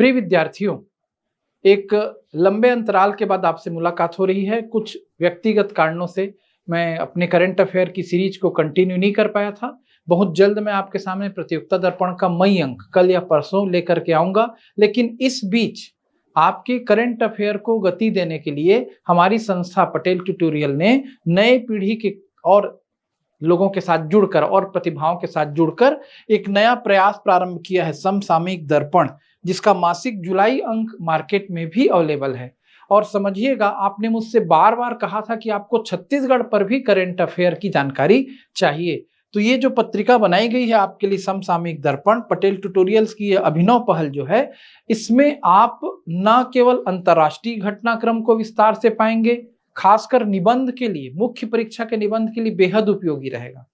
प्रिय विद्यार्थियों, एक लंबे अंतराल के बाद आपसे मुलाकात हो रही है। कुछ व्यक्तिगत कारणों से मैं अपने करंट अफेयर की सीरीज को कंटिन्यू नहीं कर पाया था। बहुत जल्द मैं आपके सामने प्रतियोगिता दर्पण का मई अंक कल या परसों लेकर के आऊंगा, लेकिन इस बीच आपके करंट अफेयर को गति देने के लिए हमारी संस्था पटेल ट्यूटोरियल ने नए पीढ़ी के और लोगों के साथ जुड़कर और प्रतिभाओं के साथ जुड़कर एक नया प्रयास प्रारंभ किया है, समसामयिक दर्पण, जिसका मासिक जुलाई अंक मार्केट में भी अवेलेबल है। और समझिएगा, आपने मुझसे बार बार कहा था कि आपको छत्तीसगढ़ पर भी करंट अफेयर की जानकारी चाहिए। तो ये जो पत्रिका बनाई गई है आपके लिए, समसामयिक दर्पण, पटेल ट्यूटोरियल्स की ये अभिनव पहल जो है, इसमें आप न केवल अंतर्राष्ट्रीय घटनाक्रम को विस्तार से पाएंगे, खासकर निबंध के लिए, मुख्य परीक्षा के निबंध के लिए बेहद उपयोगी रहेगा।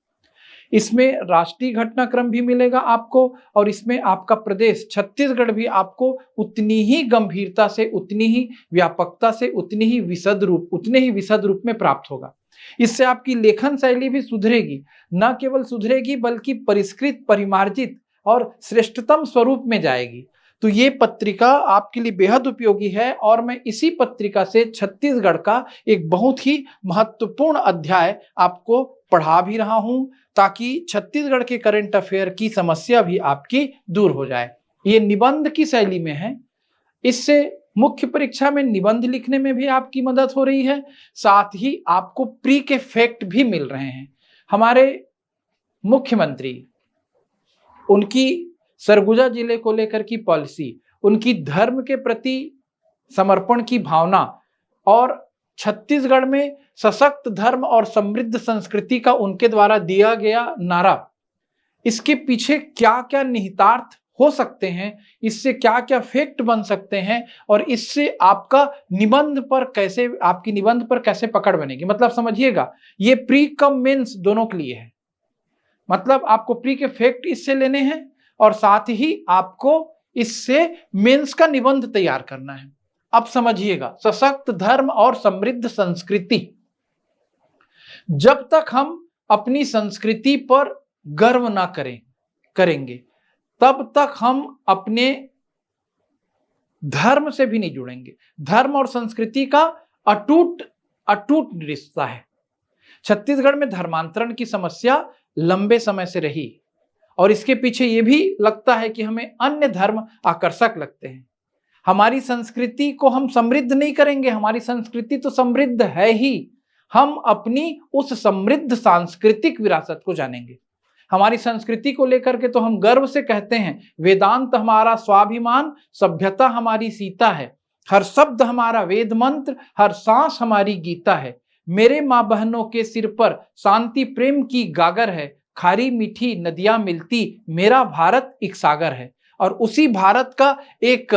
इसमें राष्ट्रीय घटनाक्रम भी मिलेगा आपको, और इसमें आपका प्रदेश छत्तीसगढ़ भी आपको उतनी ही गंभीरता से, उतनी ही व्यापकता से, उतने ही विशद रूप में प्राप्त होगा। इससे आपकी लेखन शैली भी सुधरेगी, न केवल सुधरेगी बल्कि परिष्कृत, परिमार्जित और श्रेष्ठतम स्वरूप में जाएगी। तो ये पत्रिका आपके लिए बेहद उपयोगी है, और मैं इसी पत्रिका से छत्तीसगढ़ का एक बहुत ही महत्वपूर्ण अध्याय आपको पढ़ा भी रहा हूं, ताकि छत्तीसगढ़ के करंट अफेयर की समस्या भी आपकी दूर हो जाए। ये निबंध की शैली में है, इससे मुख्य परीक्षा में निबंध लिखने में भी आपकी मदद हो रही है, साथ ही आपको प्री के फैक्ट भी मिल रहे हैं। हमारे मुख्यमंत्री, उनकी सरगुजा जिले को लेकर की पॉलिसी, उनकी धर्म के प्रति समर्पण की भावना और छत्तीसगढ़ में सशक्त धर्म और समृद्ध संस्कृति का उनके द्वारा दिया गया नारा, इसके पीछे क्या क्या निहितार्थ हो सकते हैं, इससे क्या क्या फैक्ट बन सकते हैं, और इससे आपकी निबंध पर कैसे पकड़ बनेगी। मतलब समझिएगा, ये प्री कम मेंस दोनों के लिए है। मतलब आपको प्री के फैक्ट इससे लेने हैं, और साथ ही आपको इससे मेंस का निबंध तैयार करना है। अब समझिएगा, सशक्त धर्म और समृद्ध संस्कृति, जब तक हम अपनी संस्कृति पर गर्व ना करेंगे, तब तक हम अपने धर्म से भी नहीं जुड़ेंगे। धर्म और संस्कृति का अटूट रिश्ता है। छत्तीसगढ़ में धर्मांतरण की समस्या लंबे समय से रही, और इसके पीछे ये भी लगता है कि हमें अन्य धर्म आकर्षक लगते हैं। हमारी संस्कृति को हम समृद्ध नहीं करेंगे, हमारी संस्कृति तो समृद्ध है ही, हम अपनी उस समृद्ध सांस्कृतिक विरासत को जानेंगे। हमारी संस्कृति को लेकर के तो हम गर्व से कहते हैं, वेदांत हमारा स्वाभिमान, सभ्यता हमारी सीता है, हर शब्द हमारा वेद मंत्र, हर सांस हमारी गीता है। मेरे माँ बहनों के सिर पर शांति प्रेम की गागर है, खारी मीठी नदियां मिलती, मेरा भारत एक सागर है। और उसी भारत का एक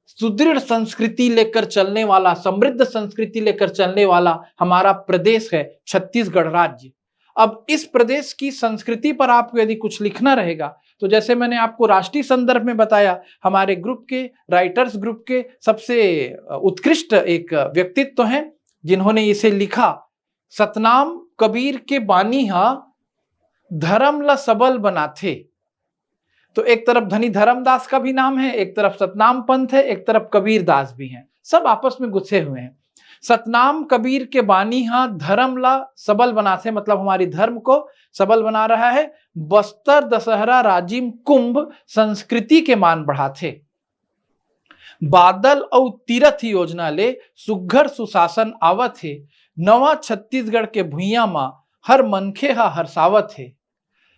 सुदृढ़ संस्कृति लेकर चलने वाला, समृद्ध संस्कृति लेकर चलने वाला हमारा प्रदेश है छत्तीसगढ़ राज्य। अब इस प्रदेश की संस्कृति पर आपको यदि कुछ लिखना रहेगा, तो जैसे मैंने आपको राष्ट्रीय संदर्भ में बताया, हमारे ग्रुप के, राइटर्स ग्रुप के सबसे उत्कृष्ट एक व्यक्तित्व हैं जिन्होंने इसे लिखा। सतनाम कबीर के बानी हा, धर्म ला सबल बनाथे। तो एक तरफ धनी धर्मदास का भी नाम है, एक तरफ सतनाम पंथ है, एक तरफ कबीर दास भी हैं, सब आपस में गुस्से हुए हैं। सतनाम कबीर के बानी हा, धर्म ला सबल बनाथे, मतलब हमारी धर्म को सबल बना रहा है। बस्तर दशहरा राजिम कुंभ, संस्कृति के मान बढ़ाथे। बादल और तीरथ योजना ले, सुघ्घर सुशासन आवत है। नवा छत्तीसगढ़ के भुइयां मां, हर मनखे हा हरसावत है।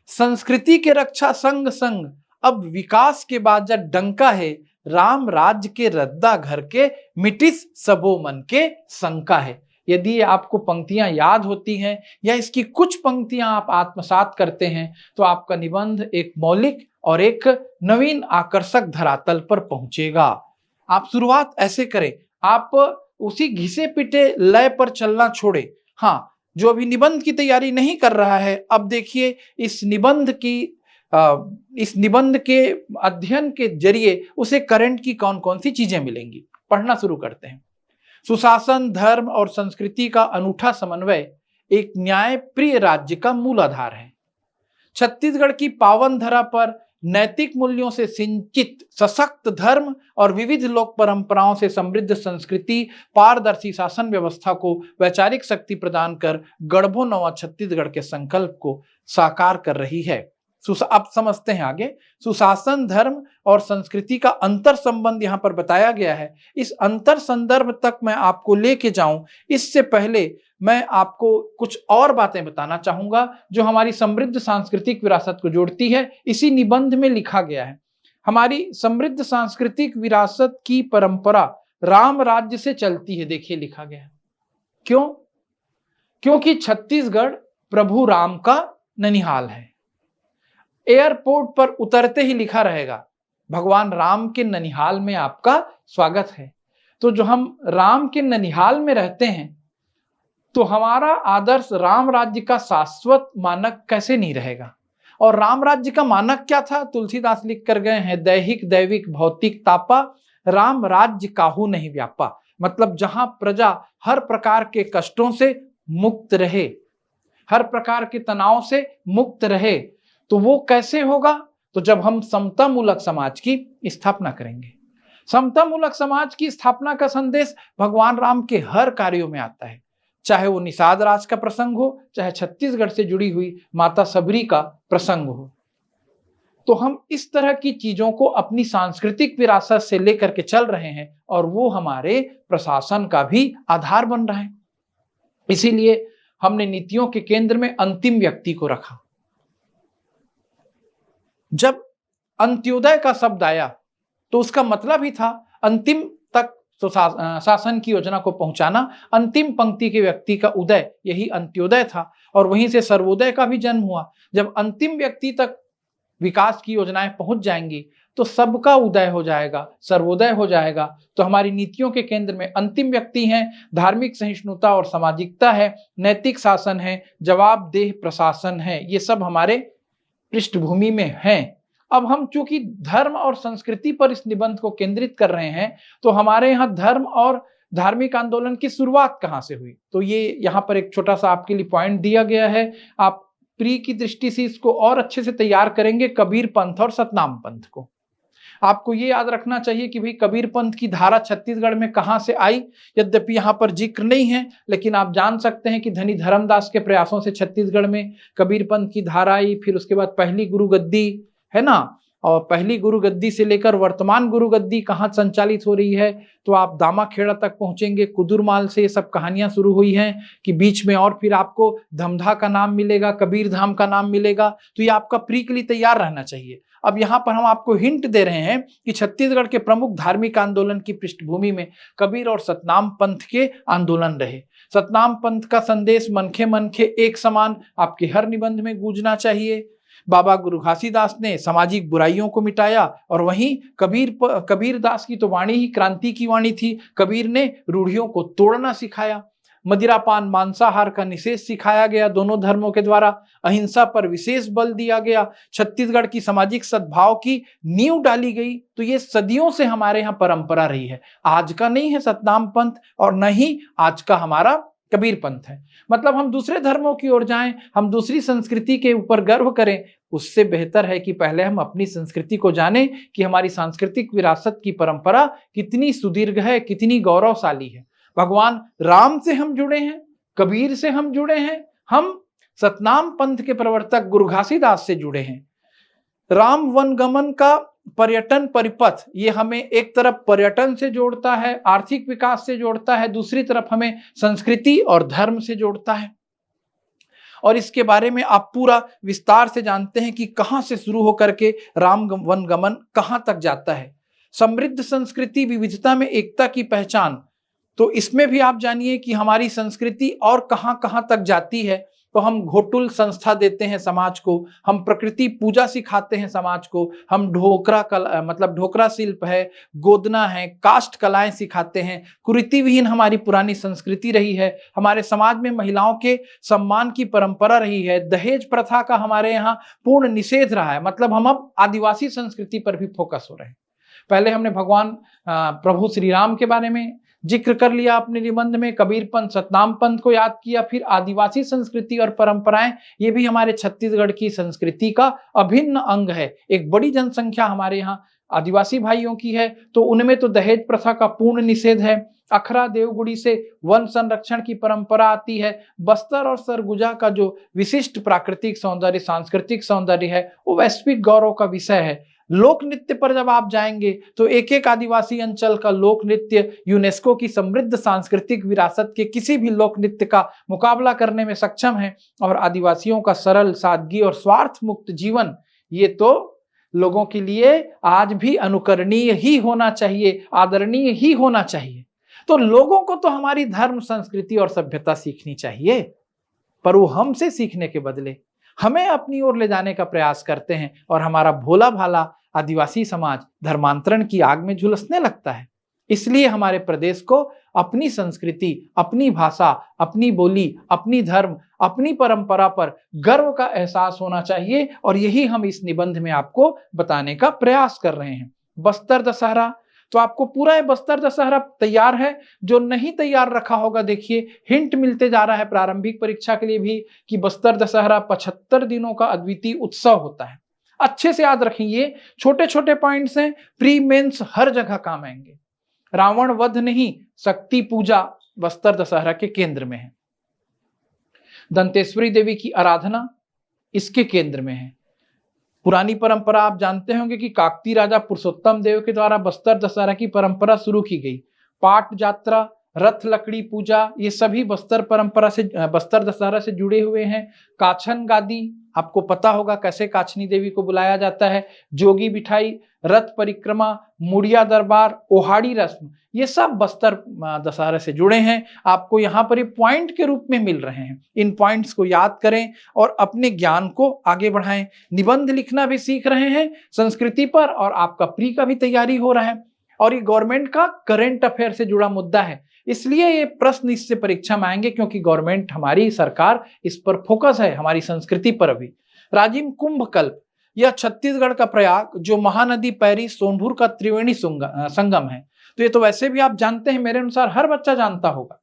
संस्कृति के रक्षा संग संग, अब विकास के बाद जब डंका है। राम राज्य के रद्दा घर के, मिटिस सबो मन के शंका है। यदि आपको पंक्तियां याद होती हैं या इसकी कुछ पंक्तियां आप आत्मसात करते हैं, तो आपका निबंध एक मौलिक और एक नवीन आकर्षक धरातल पर पहुंचेगा। आप शुरुआत ऐसे करें, आप उसी घिसे पिटे लय पर चलना छोड़े। हाँ, जो अभी निबंध की तैयारी नहीं कर रहा है, अब देखिए इस निबंध के अध्ययन के जरिए उसे करंट की कौन कौन सी चीजें मिलेंगी। पढ़ना शुरू करते हैं। सुशासन, धर्म और संस्कृति का अनूठा समन्वय एक न्याय प्रिय राज्य का मूल आधार है। छत्तीसगढ़ की पावन धरा पर नैतिक मूल्यों से सिंचित सशक्त धर्म और विविध लोक परंपराओं से समृद्ध संस्कृति, पारदर्शी शासन व्यवस्था को वैचारिक शक्ति प्रदान कर गढ़बो नवा छत्तीसगढ़ के संकल्प को साकार कर रही है। अब समझते हैं आगे। सुशासन, धर्म और संस्कृति का अंतर संबंध यहाँ पर बताया गया है। इस अंतर संदर्भ तक मैं आपको लेके जाऊं, इससे पहले मैं आपको कुछ और बातें बताना चाहूंगा जो हमारी समृद्ध सांस्कृतिक विरासत को जोड़ती है। इसी निबंध में लिखा गया है, हमारी समृद्ध सांस्कृतिक विरासत की परंपरा राम राज्य से चलती है। देखिए लिखा गया है, क्यों? क्योंकि छत्तीसगढ़ प्रभु राम का ननिहाल है। एयरपोर्ट पर उतरते ही लिखा रहेगा, भगवान राम के ननिहाल में आपका स्वागत है। तो जो हम राम के ननिहाल में रहते हैं, तो हमारा आदर्श राम राज्य का शाश्वत मानक कैसे नहीं रहेगा? और राम राज्य का मानक क्या था? तुलसीदास लिख कर गए हैं, दैहिक दैविक भौतिक तापा, राम राज्य काहू नहीं व्यापा। मतलब जहां प्रजा हर प्रकार के कष्टों से मुक्त रहे, हर प्रकार के तनाव से मुक्त रहे। तो वो कैसे होगा? तो जब हम समता मूलक समाज की स्थापना करेंगे। समता मूलक समाज की स्थापना का संदेश भगवान राम के हर कार्यों में आता है, चाहे वो निषाद राज का प्रसंग हो, चाहे छत्तीसगढ़ से जुड़ी हुई माता सबरी का प्रसंग हो। तो हम इस तरह की चीजों को अपनी सांस्कृतिक विरासत से लेकर के चल रहे हैं और वो हमारे प्रशासन का भी आधार बन रहा है। इसीलिए हमने नीतियों के केंद्र में अंतिम व्यक्ति को रखा। जब अंत्योदय का शब्द आया तो उसका मतलब ही था अंतिम तक शासन की योजना को पहुंचाना। अंतिम पंक्ति के व्यक्ति का उदय, यही अंत्योदय था, और वहीं से सर्वोदय का भी जन्म हुआ। जब अंतिम व्यक्ति तक विकास की योजनाएं पहुंच जाएंगी तो सबका उदय हो जाएगा, सर्वोदय हो जाएगा। तो हमारी नीतियों के केंद्र में अंतिम व्यक्ति हैं, धार्मिक सहिष्णुता और सामाजिकता है, नैतिक शासन है, जवाबदेह प्रशासन है। ये सब हमारे पृष्ठभूमि में हैं। अब हम चूंकि धर्म और संस्कृति पर इस निबंध को केंद्रित कर रहे हैं, तो हमारे यहाँ धर्म और धार्मिक आंदोलन की शुरुआत कहाँ से हुई? तो ये यहाँ पर एक छोटा सा आपके लिए पॉइंट दिया गया है। आप प्री की दृष्टि से इसको और अच्छे से तैयार करेंगे, कबीर पंथ और सतनाम पंथ को। आपको ये याद रखना चाहिए कि भाई कबीर पंथ की धारा छत्तीसगढ़ में कहां से आई। यद्यपि यहाँ पर जिक्र नहीं है, लेकिन आप जान सकते हैं कि धनी धर्मदास के प्रयासों से छत्तीसगढ़ में कबीर पंथ की धारा आई। फिर उसके बाद पहली गुरु गद्दी है ना, और पहली गुरु गद्दी से लेकर वर्तमान गुरु गद्दी कहाँ संचालित हो रही है, तो आप दामाखेड़ा तक पहुंचेंगे। कुदुरमाल से ये सब कहानियां शुरू हुई हैं कि बीच में और फिर आपको धमधा का नाम मिलेगा, कबीर धाम का नाम मिलेगा। तो ये आपका प्री के लिए तैयार रहना चाहिए। अब यहाँ पर हम आपको हिंट दे रहे हैं कि छत्तीसगढ़ के प्रमुख धार्मिक आंदोलन की पृष्ठभूमि में कबीर और सतनाम पंथ के आंदोलन रहे। सतनाम पंथ का संदेश मनखे मनखे एक समान आपके हर निबंध में गूंजना चाहिए। बाबा गुरु घासीदास ने सामाजिक बुराइयों को मिटाया, और वहीं कबीर दास की तो वाणी ही क्रांति की वाणी थी। कबीर ने रूढ़ियों को तोड़ना सिखाया। मदिरापान मांसाहार का निषेध सिखाया गया दोनों धर्मों के द्वारा। अहिंसा पर विशेष बल दिया गया। छत्तीसगढ़ की सामाजिक सद्भाव की नींव डाली गई। तो ये सदियों से हमारे यहाँ परंपरा रही है। आज का नहीं है सतनाम पंथ, और न ही आज का हमारा कबीर पंथ है। मतलब हम दूसरे धर्मों की ओर जाएं, हम दूसरी संस्कृति के ऊपर गर्व करें, उससे बेहतर है कि पहले हम अपनी संस्कृति को जानें कि हमारी सांस्कृतिक विरासत की परंपरा कितनी सुदीर्घ है, कितनी गौरवशाली है। भगवान राम से हम जुड़े हैं, कबीर से हम जुड़े हैं, हम सतनाम पंथ के प्रवर्तक गुरु घासीदास से जुड़े हैं। राम वनगमन का पर्यटन परिपथ, ये हमें एक तरफ पर्यटन से जोड़ता है, आर्थिक विकास से जोड़ता है, दूसरी तरफ हमें संस्कृति और धर्म से जोड़ता है। और इसके बारे में आप पूरा विस्तार से जानते हैं कि कहां से शुरू होकर के राम वनगमन कहां तक जाता है। समृद्ध संस्कृति विविधता में एकता की पहचान, तो इसमें भी आप जानिए कि हमारी संस्कृति और कहां कहां तक जाती है। तो हम घोटुल संस्था देते हैं समाज को, हम प्रकृति पूजा सिखाते हैं समाज को, हम ढोकरा कला मतलब ढोकरा शिल्प है, गोदना है, काष्ठ कलाएं सिखाते हैं। कुरीति विहीन हमारी पुरानी संस्कृति रही है। हमारे समाज में महिलाओं के सम्मान की परंपरा रही है। दहेज प्रथा का हमारे यहाँ पूर्ण निषेध रहा है। मतलब हम अब आदिवासी संस्कृति पर भी फोकस हो रहे हैं। पहले हमने भगवान प्रभु श्री राम के बारे में जिक्र कर लिया अपने निबंध में, कबीर पंथ, सतनाम पंथ को याद किया, फिर आदिवासी संस्कृति और परंपराएं, ये भी हमारे छत्तीसगढ़ की संस्कृति का अभिन्न अंग है। एक बड़ी जनसंख्या हमारे यहाँ आदिवासी भाइयों की है, तो उनमें तो दहेज प्रथा का पूर्ण निषेध है। अखरा देवगुड़ी से वन संरक्षण की परंपरा आती है। बस्तर और सरगुजा का जो विशिष्ट प्राकृतिक सौंदर्य, सांस्कृतिक सौंदर्य है, वो वैश्विक गौरव का विषय है। लोक नृत्य पर जब आप जाएंगे तो एक एक आदिवासी अंचल का लोक नृत्य यूनेस्को की समृद्ध सांस्कृतिक विरासत के किसी भी लोक नृत्य का मुकाबला करने में सक्षम है। और आदिवासियों का सरल, सादगी और स्वार्थ मुक्त जीवन, ये तो लोगों के लिए आज भी अनुकरणीय ही होना चाहिए, आदरणीय ही होना चाहिए। तो लोगों को तो हमारी धर्म, संस्कृति और सभ्यता सीखनी चाहिए, पर वो हमसे सीखने के बदले हमें अपनी ओर ले जाने का प्रयास करते हैं और हमारा भोला भाला आदिवासी समाज धर्मांतरण की आग में झुलसने लगता है। इसलिए हमारे प्रदेश को अपनी संस्कृति, अपनी भाषा, अपनी बोली, अपनी धर्म, अपनी परंपरा पर गर्व का एहसास होना चाहिए, और यही हम इस निबंध में आपको बताने का प्रयास कर रहे हैं। बस्तर दशहरा, तो आपको पूरा बस्तर दशहरा तैयार है। जो नहीं तैयार रखा होगा, देखिए हिंट मिलते जा रहा है प्रारंभिक परीक्षा के लिए भी कि बस्तर दशहरा 75 दिनों का अद्वितीय उत्सव होता है। अच्छे से याद रखिए, छोटे छोटे पॉइंट्स हैं, प्री मेंस हर जगह काम आएंगे। रावण वध नहीं, शक्ति पूजा बस्तर दशहरा के केंद्र में है। दंतेश्वरी देवी की आराधना इसके केंद्र में है। पुरानी परंपरा आप जानते होंगे कि काकती राजा पुरुषोत्तम देव के द्वारा बस्तर दशहरा की परंपरा शुरू की गई। पाट यात्रा, रथ लकड़ी पूजा, ये सभी बस्तर परंपरा से, बस्तर दशहरा से जुड़े हुए हैं। काछन गादी, आपको पता होगा कैसे काछनी देवी को बुलाया जाता है। जोगी बिठाई, रथ परिक्रमा, मुड़िया दरबार, ओहाड़ी रस्म, ये सब बस्तर दशहरा से जुड़े हैं। आपको यहाँ पर ये पॉइंट के रूप में मिल रहे हैं। इन पॉइंट्स को याद करें और अपने ज्ञान को आगे बढ़ाएं। निबंध लिखना भी सीख रहे हैं संस्कृति पर, और आपका प्री का भी तैयारी हो रहा है, और ये गवर्नमेंट का करंट अफेयर से जुड़ा मुद्दा है। इसलिए ये प्रश्न इससे परीक्षा में आएंगे, क्योंकि गवर्नमेंट, हमारी सरकार इस पर फोकस है, हमारी संस्कृति पर भी। राजिम कुंभ कल्प, यह छत्तीसगढ़ का प्रयाग, जो महानदी पैरी सोनभूर का त्रिवेणी संगम है। तो ये तो वैसे भी आप जानते हैं, मेरे अनुसार हर बच्चा जानता होगा।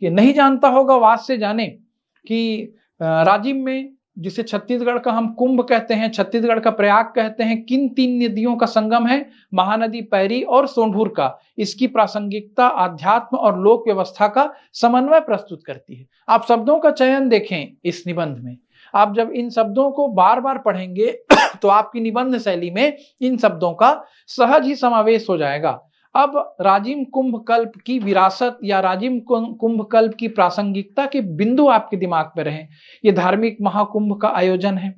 ये नहीं जानता होगा, वाद से जाने कि राजिम में, जिसे छत्तीसगढ़ का हम कुंभ कहते हैं, छत्तीसगढ़ का प्रयाग कहते हैं, किन 3 नदियों का संगम है? महानदी पैरी और सोनभूर का। इसकी प्रासंगिकता आध्यात्म और लोक व्यवस्था का समन्वय प्रस्तुत करती है। आप शब्दों का चयन देखें इस निबंध में। आप जब इन शब्दों को बार बार पढ़ेंगे तो आपकी निबंध शैली में इन शब्दों का सहज ही समावेश हो जाएगा। अब राजिम कुंभ कल्प की विरासत या राजिम कुंभ कल्प की प्रासंगिकता के बिंदु आपके दिमाग में रहे। ये धार्मिक महाकुंभ का आयोजन है।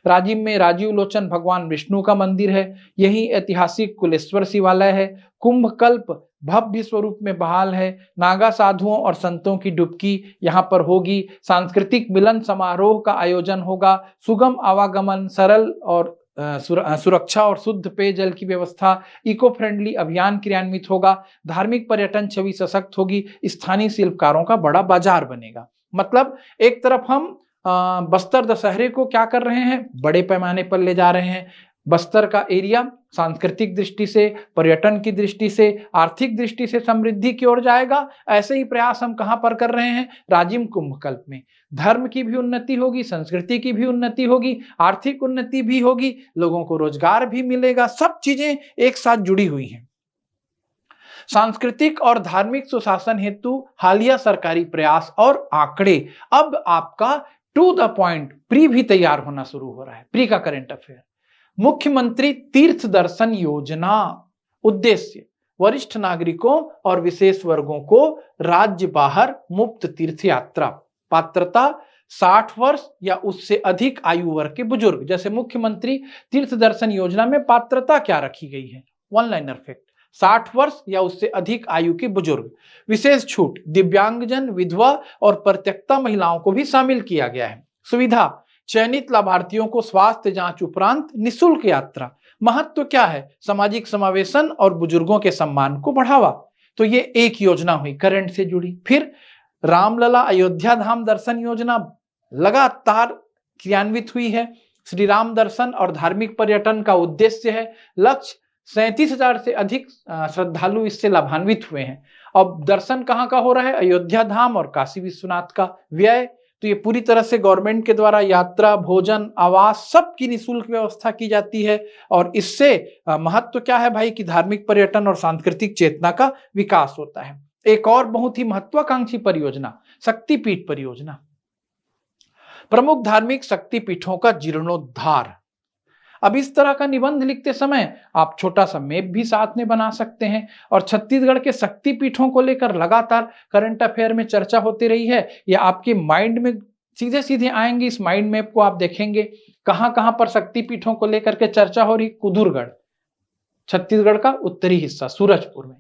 राजिम में राजीव लोचन भगवान विष्णु का मंदिर है। यही ऐतिहासिक कुलेश्वर शिवालय है। कुंभ कल्प भव्य स्वरूप में बहाल है। नागा साधुओं और संतों की डुबकी यहाँ पर होगी। सांस्कृतिक मिलन समारोह का आयोजन होगा। सुगम आवागमन, सरल और सुरक्षा और शुद्ध पेयजल की व्यवस्था, इको फ्रेंडली अभियान क्रियान्वित होगा। धार्मिक पर्यटन छवि सशक्त होगी। स्थानीय शिल्पकारों का बड़ा बाजार बनेगा। मतलब एक तरफ हम बस्तर दशहरे को क्या कर रहे हैं, बड़े पैमाने पर ले जा रहे हैं। बस्तर का एरिया सांस्कृतिक दृष्टि से, पर्यटन की दृष्टि से, आर्थिक दृष्टि से समृद्धि की ओर जाएगा। ऐसे ही प्रयास हम कहां पर कर रहे हैं? राजिम कुंभ कल्प में। धर्म की भी उन्नति होगी, संस्कृति की भी उन्नति होगी, आर्थिक उन्नति भी होगी, लोगों को रोजगार भी मिलेगा। सब चीजें एक साथ जुड़ी हुई हैं। सांस्कृतिक और धार्मिक सुशासन हेतु हालिया सरकारी प्रयास और आंकड़े। अब आपका टू द पॉइंट प्री भी तैयार होना शुरू हो रहा है। प्री का करंट अफेयर। मुख्यमंत्री तीर्थ दर्शन योजना, उद्देश्य वरिष्ठ नागरिकों और विशेष वर्गों को राज्य बाहर मुफ्त तीर्थ यात्रा। पात्रता 60 वर्ष या उससे अधिक आयु वर्ग के बुजुर्ग। जैसे मुख्यमंत्री तीर्थ दर्शन योजना में पात्रता क्या रखी गई है? वन लाइनर फैक्ट, 60 वर्ष या उससे अधिक आयु के बुजुर्ग। विशेष छूट, दिव्यांगजन, विधवा और परित्यक्ता महिलाओं को भी शामिल किया गया है। सुविधा, चयनित लाभार्थियों को स्वास्थ्य जांच उपरांत निःशुल्क यात्रा। महत्व क्या है? सामाजिक समावेशन और बुजुर्गों के सम्मान को बढ़ावा। तो ये एक योजना हुई करंट से जुड़ी। फिर रामलला अयोध्या धाम दर्शन योजना लगातार क्रियान्वित हुई है। श्री राम दर्शन और धार्मिक पर्यटन का उद्देश्य है। लक्ष्य 37,000 से अधिक श्रद्धालु इससे लाभान्वित हुए हैं। अब दर्शन कहाँ का हो रहा है? अयोध्या धाम और काशी विश्वनाथ का व्यय। तो ये पूरी तरह से गवर्नमेंट के द्वारा यात्रा, भोजन, आवास सबकी निःशुल्क व्यवस्था की जाती है। और इससे महत्व क्या है भाई कि धार्मिक पर्यटन और सांस्कृतिक चेतना का विकास होता है। एक और बहुत ही महत्वाकांक्षी परियोजना, शक्तिपीठ परियोजना। प्रमुख धार्मिक शक्तिपीठों का जीर्णोद्धार। अब इस तरह का निबंध लिखते समय आप छोटा सा मैप भी साथ में बना सकते हैं। और छत्तीसगढ़ के शक्तिपीठों को लेकर लगातार करंट अफेयर में चर्चा होती रही है। ये आपके माइंड में सीधे सीधे आएंगे। इस माइंड मैप को आप देखेंगे कहां कहां पर शक्तिपीठों को लेकर के चर्चा हो रही। कुदुरगढ़, छत्तीसगढ़ का उत्तरी हिस्सा, सूरजपुर में।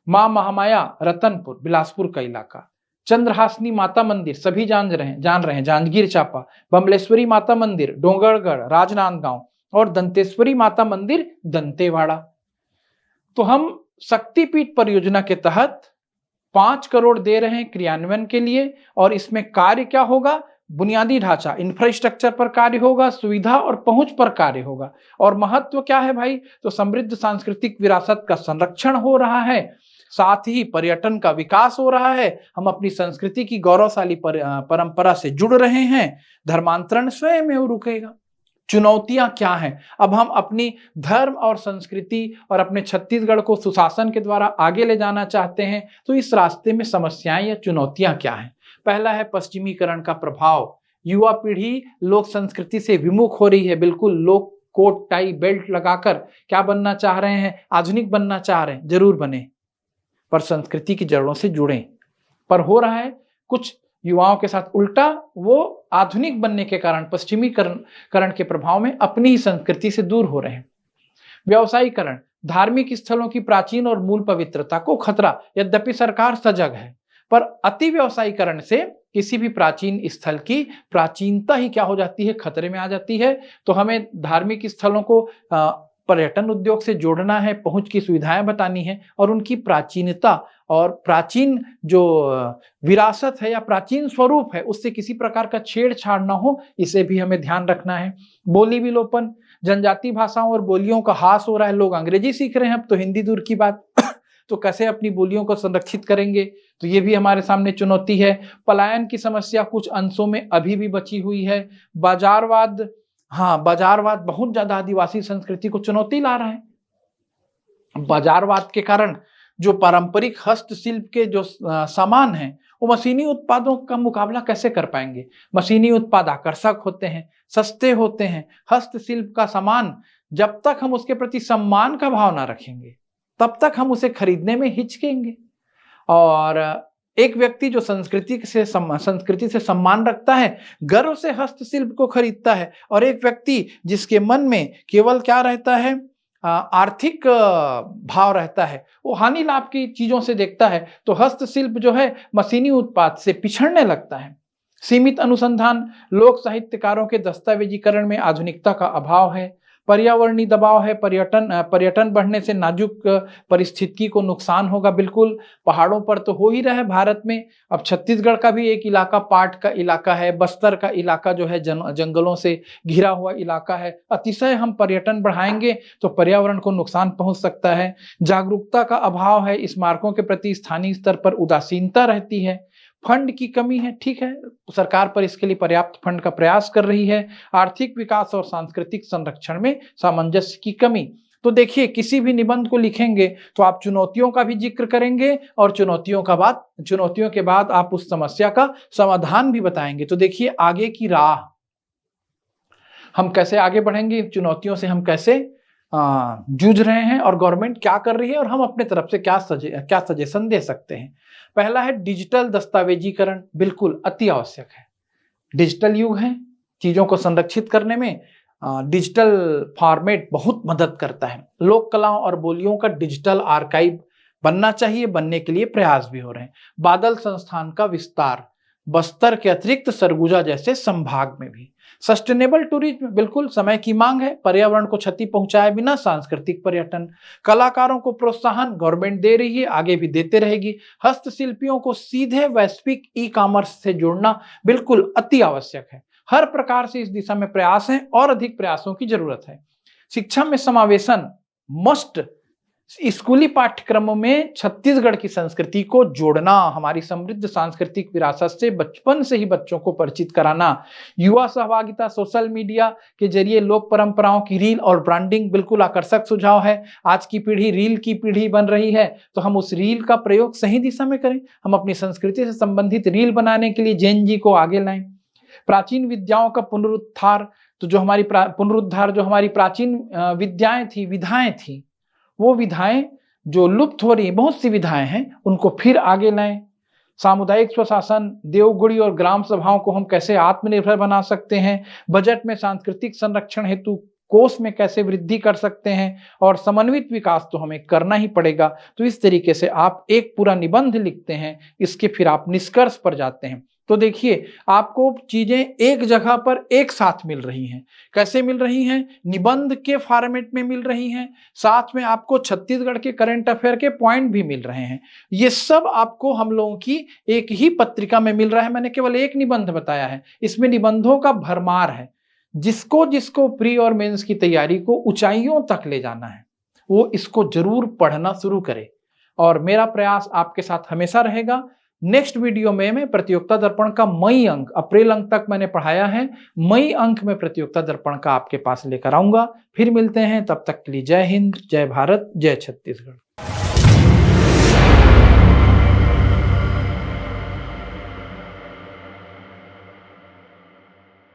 मां महामाया, रतनपुर, बिलासपुर का इलाका। चंद्रहासनी माता मंदिर सभी जान रहे हैं, जांजगीर चांपा। बमलेश्वरी माता मंदिर, डोंगरगढ़, राजनांदगांव। और दंतेश्वरी माता मंदिर, दंतेवाड़ा। तो हम शक्तिपीठ परियोजना के तहत 5 करोड़ दे रहे हैं क्रियान्वयन के लिए। और इसमें कार्य क्या होगा? बुनियादी ढांचा, इंफ्रास्ट्रक्चर पर कार्य होगा, सुविधा और पहुंच पर कार्य होगा। और महत्व क्या है भाई? तो समृद्ध सांस्कृतिक विरासत का संरक्षण हो रहा है, साथ ही पर्यटन का विकास हो रहा है। हम अपनी संस्कृति की गौरवशाली परंपरा से जुड़ रहे हैं। धर्मांतरण स्वयं में रुकेगा। चुनौतियां क्या हैं? अब हम अपनी धर्म और संस्कृति और अपने छत्तीसगढ़ को सुशासन के द्वारा आगे ले जाना चाहते हैं, तो इस रास्ते में समस्याएं या चुनौतियां क्या हैं? पहला है पश्चिमीकरण का प्रभाव। युवा पीढ़ी लोक संस्कृति से विमुख हो रही है। बिल्कुल, लोग कोट टाई बेल्ट लगाकर क्या बनना चाह रहे हैं? आधुनिक बनना चाह रहे हैं। जरूर बने, पर संस्कृति की जड़ों से जुड़ें। पर हो रहा है कुछ युवाओं के साथ उल्टा। वो आधुनिक बनने के कारण, पश्चिमीकरण के प्रभाव में अपनी ही संस्कृति से दूर हो रहे हैं। व्यवसायीकरण, धार्मिक स्थलों की प्राचीन और मूल पवित्रता को खतरा। यद्यपि सरकार सजग है, पर अति व्यवसायीकरण से किसी भी प्राचीन स्थल की प्राचीनता ही क्या हो जाती है? खतरे में आ जाती है। तो हमें धार्मिक स्थलों को पर्यटन उद्योग से जोड़ना है, पहुंच की सुविधाएं बतानी है और उनकी प्राचीनता और प्राचीन जो विरासत है या प्राचीन स्वरूप है उससे किसी प्रकार का छेड़छाड़ ना हो, इसे भी हमें ध्यान रखना है। बोली विलोपन, जनजाति भाषाओं और बोलियों का ह्रास हो रहा है। लोग अंग्रेजी सीख रहे हैं, अब तो हिंदी दूर की बात। तो कैसे अपनी बोलियों को संरक्षित करेंगे? तो ये भी हमारे सामने चुनौती है। पलायन की समस्या कुछ अंशों में अभी भी बची हुई है। बाजारवाद, बाजारवाद बहुत ज्यादा आदिवासी संस्कृति को चुनौती ला रहा है। बाजारवाद के कारण जो पारंपरिक हस्तशिल्प के जो सामान हैं वो मशीनी उत्पादों का मुकाबला कैसे कर पाएंगे? मशीनी उत्पाद आकर्षक होते हैं, सस्ते होते हैं। हस्तशिल्प का सामान जब तक हम उसके प्रति सम्मान का भाव ना रखेंगे तब तक हम उसे खरीदने में हिचकेंगे। और एक व्यक्ति जो संस्कृति से सम्मान रखता है, गर्व से हस्तशिल्प को खरीदता है। और एक व्यक्ति जिसके मन में केवल क्या रहता है? आर्थिक भाव रहता है, वो हानि लाभ की चीजों से देखता है। तो हस्तशिल्प जो है मशीनी उत्पाद से पिछड़ने लगता है। सीमित अनुसंधान, लोक साहित्यकारों के दस्तावेजीकरण में आधुनिकता का अभाव है। पर्यावरणीय दबाव है, पर्यटन बढ़ने से नाजुक परिस्थिति को नुकसान होगा। बिल्कुल, पहाड़ों पर तो हो ही रहा है भारत में। अब छत्तीसगढ़ का भी एक इलाका पाट का इलाका है, बस्तर का इलाका जो है जंगलों से घिरा हुआ इलाका है। अतिशय हम पर्यटन बढ़ाएंगे तो पर्यावरण को नुकसान पहुंच सकता है। जागरूकता का अभाव है, स्मारकों के प्रति स्थानीय स्तर पर उदासीनता रहती है। फंड की कमी है, ठीक है, सरकार पर इसके लिए पर्याप्त फंड का प्रयास कर रही है। आर्थिक विकास और सांस्कृतिक संरक्षण में सामंजस्य की कमी। तो देखिए, किसी भी निबंध को लिखेंगे तो आप चुनौतियों का भी जिक्र करेंगे और चुनौतियों के बाद आप उस समस्या का समाधान भी बताएंगे। तो देखिए, आगे की राह हम कैसे आगे बढ़ेंगे, चुनौतियों से हम कैसे जूझ रहे हैं और गवर्नमेंट क्या कर रही है और हम अपने तरफ से क्या सजेशन दे सकते हैं। पहला है डिजिटल दस्तावेजीकरण। बिल्कुल अति आवश्यक है। डिजिटल युग है, चीजों को संरक्षित करने में डिजिटल फॉर्मेट बहुत मदद करता है। लोक कलाओं और बोलियों का डिजिटल आर्काइव बनना चाहिए, बनने के लिए प्रयास भी हो रहे हैं। बादल संस्थान का विस्तार, बस्तर के अतिरिक्त सरगुजा जैसे संभाग में भी। सस्टेनेबल टूरिज्म, बिल्कुल समय की मांग है। पर्यावरण को क्षति पहुंचाए बिना सांस्कृतिक पर्यटन। कलाकारों को प्रोत्साहन गवर्नमेंट दे रही है, आगे भी देते रहेगी। हस्तशिल्पियों को सीधे वैश्विक ई-कॉमर्स से जोड़ना बिल्कुल अति आवश्यक है। हर प्रकार से इस दिशा में प्रयास है और अधिक प्रयासों की जरूरत है। शिक्षा में समावेशन मस्ट, स्कूली पाठ्यक्रमों में छत्तीसगढ़ की संस्कृति को जोड़ना, हमारी समृद्ध सांस्कृतिक विरासत से बचपन से ही बच्चों को परिचित कराना, युवा सहभागिता, सोशल मीडिया के जरिए लोक परंपराओं की रील और ब्रांडिंग बिल्कुल आकर्षक सुझाव है। आज की पीढ़ी रील की पीढ़ी बन रही है, तो हम उस रील का प्रयोग सही दिशा में करें। हम अपनी संस्कृति से संबंधित रील बनाने के लिए जेन जी को आगे लाएं। प्राचीन विद्याओं का पुनरुद्धार, तो जो हमारी प्राचीन विद्याएं थी, विधाएं थी, वो विधाएं जो लुप्त हो रही हैं, बहुत सी विधाएं हैं, उनको फिर आगे लाएं। सामुदायिक स्वशासन, देवगुड़ी और ग्राम सभाओं को हम कैसे आत्मनिर्भर बना सकते हैं, बजट में सांस्कृतिक संरक्षण हेतु कोष में कैसे वृद्धि कर सकते हैं, और समन्वित विकास तो हमें करना ही पड़ेगा। तो इस तरीके से आप एक पूरा निबंध लिखते हैं, इसके फिर आप निष्कर्ष पर जाते हैं। तो देखिए, आपको चीजें एक जगह पर एक साथ मिल रही हैं। कैसे मिल रही हैं? निबंध के फॉर्मेट में मिल रही हैं, साथ में आपको छत्तीसगढ़ के करंट अफेयर के पॉइंट भी मिल रहे हैं। ये सब आपको हम लोगों की एक ही पत्रिका में मिल रहा है। मैंने केवल एक निबंध बताया है, इसमें निबंधों का भरमार है। जिसको जिसको प्री और मेंस की तैयारी को ऊंचाइयों तक ले जाना है, वो इसको जरूर पढ़ना शुरू करे। और मेरा प्रयास आपके साथ हमेशा रहेगा। नेक्स्ट वीडियो में मैं प्रतियोगिता दर्पण का मई अंक, अप्रैल अंक तक मैंने पढ़ाया है, मई अंक में प्रतियोगिता दर्पण का आपके पास लेकर आऊंगा। फिर मिलते हैं, तब तक के लिए जय हिंद, जय भारत, जय छत्तीसगढ़।